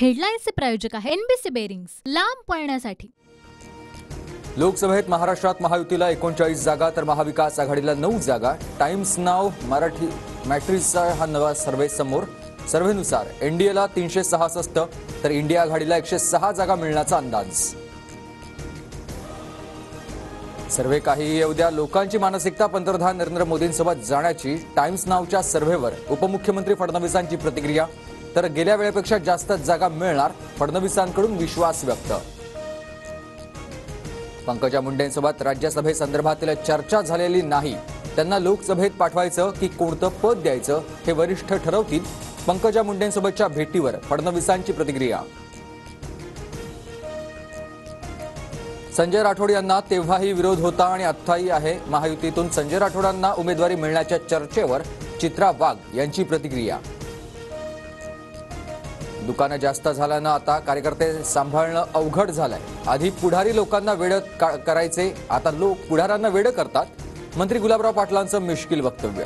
हेडलाईन्सचे प्रायोजक आहे NBC bearings, लांब पळण्यासाठी। लोकसभेत महाराष्ट्रात महायुतीला 39 जागा तर महाविकास आघाडीला 9 जागा। टाइम्स नाव मराठी मॅट्रिक्सचा हा नवा सर्व्हे समोर। सर्व्हेनुसार एनडीएला 366 तर इंडिया आघाडीला 106 जागा मिळण्याचा अंदाज। सर्व्हे काही येऊ द्या, लोकांची मानसिकता पंतप्रधान नरेंद्र मोदींसोबत जाण्याची। टाइम्स नावच्या सर्व्हेवर उपमुख्यमंत्री फडणवीसांची प्रतिक्रिया। तर गेल्या वेळेपेक्षा जास्त जागा मिळणार, फडणवीसांकडून विश्वास व्यक्त। पंकजा मुंडेंसोबत राज्यसभेसंदर्भातील चर्चा झालेली नाही, त्यांना लोकसभेत पाठवायचं की कोणतं पद द्यायचं हे वरिष्ठ ठरवतील। पंकजा मुंडेंसोबतच्या भेटीवर फडणवीसांची प्रतिक्रिया। संजय राठोड यांना तेव्हाही विरोध होता आणि आत्ताही आहे। महायुतीतून संजय राठोडांना उमेदवारी मिळण्याच्या चर्चेवर चित्रा वाघ यांची प्रतिक्रिया। दुकानं जास्त झाल्यानं आता कार्यकर्ते सांभाळणं अवघड झालंय। आधी पुढारी लोकांना वेडं करायचे, आता लोक पुढाऱ्यांना वेडं करतात। मंत्री गुलाबराव पाटलांचं मिश्किल वक्तव्य।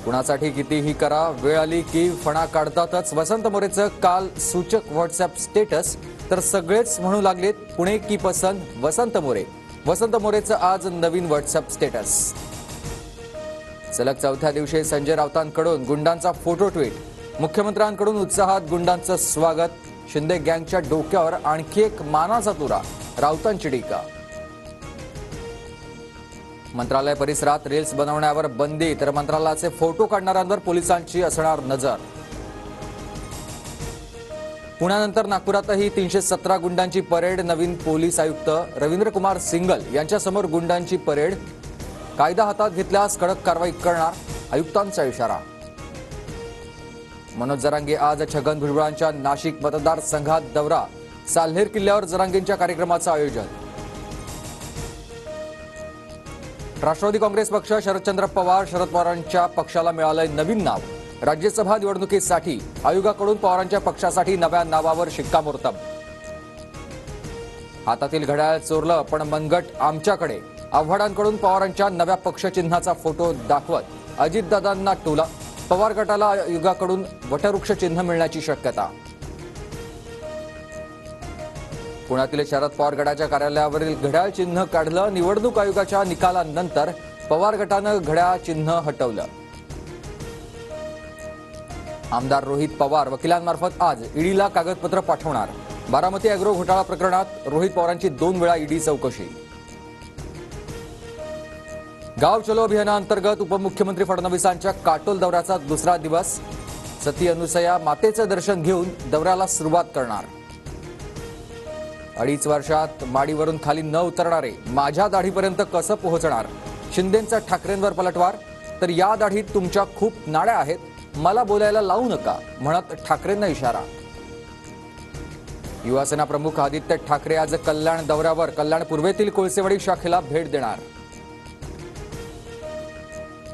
कुणासाठी कितीही करा, वेळ आली की फणा काढतातच। वसंत मोरेचं काल सूचक व्हॉट्सअप स्टेटस, तर सगळेच म्हणू लागलेत पुणे की पसंत वसंत मोरे। वसंत मोरेचं आज नवीन व्हॉट्सअप स्टेटस। सलग चौथ्या दिवशी संजय राऊतांकडून गुंडांचा फोटो ट्विट। मुख्यमंत्र्यांकडून उत्साहात गुंडांचं स्वागत। शिंदे गँगच्या डोक्यावर आणखी एक मानाचा तुरा, राऊतांची टीका। मंत्रालय परिसरात रील्स बनवण्यावर बंदी, तर मंत्रालयाचे फोटो काढणाऱ्यांवर पोलिसांची असणार नजर। पुण्यानंतर नागपुरातही 317 गुंडांची परेड। नवीन पोलीस आयुक्त रवींद्र कुमार सिंगल यांच्यासमोर गुंडांची परेड। कायदा हातात घेतल्यास कडक कारवाई करणार, आयुक्तांचा इशारा। मनोज जरांगे आज छगन भुजबळांच्या नाशिक मतदारसंघात दौरा। साल्हेर किल्ल्यावर जरांगेंच्या कार्यक्रमाचं आयोजन। राष्ट्रवादी काँग्रेस पक्ष शरदचंद्र पवार शरद पवारांच्या पक्षाला मिळालंय नवीन नाव। राज्यसभा निवडणुकीसाठी आयोगाकडून पवारांच्या पक्षासाठी नव्या नावावर शिक्कामोर्तब। हातातील घड्याळ चोरलं पण मनगट आमच्याकडे, आव्हाडांकडून पवारांच्या नव्या पक्षचिन्हाचा फोटो दाखवत अजितदादांना टोला। पवार गटाला आयोगाकडून वटवृक्ष चिन्ह मिळण्याची शक्यता। पुण्यातील शरद पवार गटाच्या कार्यालयावरील घड्याळ चिन्ह काढलं। निवडणूक आयोगाच्या निकालानंतर पवार गटानं घड्याळ चिन्ह हटवलं। आमदार रोहित पवार वकिलांमार्फत आज ईडीला कागदपत्र पाठवणार। बारामती अॅग्रो घोटाळा प्रकरणात रोहित पवारांची 2 वेळा ईडी चौकशी। गाव चलो अभियानाअंतर्गत उपमुख्यमंत्री फडणवीसांच्या काटोल दौऱ्याचा दुसरा दिवस। सती अनुसया मातेचं दर्शन घेऊन दौऱ्याला सुरुवात करणार। 2.5 वर्षात माडीवरून खाली न उतरणारे माझ्या दाढीपर्यंत कसं पोहोचणार? शिंदेंचा ठाकरेंवर पलटवार। तर या दाढीत तुमच्या खूप नाड्या आहेत, मला बोलायला लावू नका म्हणत ठाकरेंना इशारा। युवासेना प्रमुख आदित्य ठाकरे आज कल्याण दौऱ्यावर। कल्याण पूर्वेतील कोळसेवाडी शाखेला भेट देणार।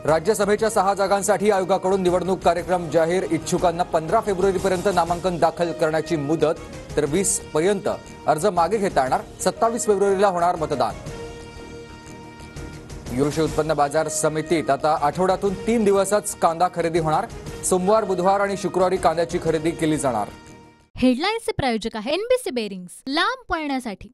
राज्यसभेच्या 6 जागांसाठी आयोगाकडून निवडणूक कार्यक्रम जाहीर। इच्छुकांना 15 फेब्रुवारीपर्यंत नामांकन दाखल करण्याची मुदत, तर 20 पर्यंत अर्ज मागे घेता येणार। 27 फेब्रुवारीला होणार मतदान। कृषी उत्पन्न बाजार समितीत आता आठवड्यातून 3 दिवसच कांदा खरेदी होणार। सोमवार, बुधवार आणि शुक्रवारी कांद्याची खरेदी केली जाणार। हेडलाईन्सचे प्रायोजक आहे एनबीसी बेरिंग्स, लांब पळण्यासाठी।